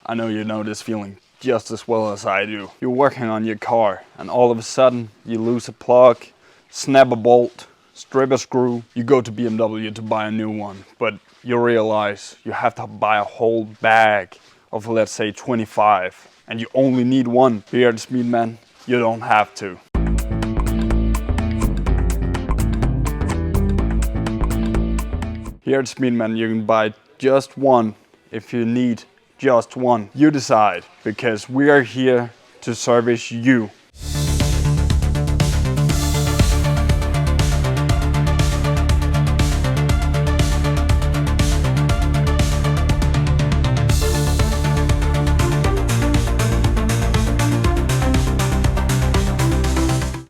I know you know this feeling just as well as I do. You're working on your car and all of a sudden you lose a plug, snap a bolt, strip a screw. You go to BMW to buy a new one, but you realize you have to buy a whole bag of, let's say, 25, and you only need one. Here at Schmiedmann, you don't have to. Here at Schmiedmann, you can buy just one if you need just one. You decide, because we are here to service you.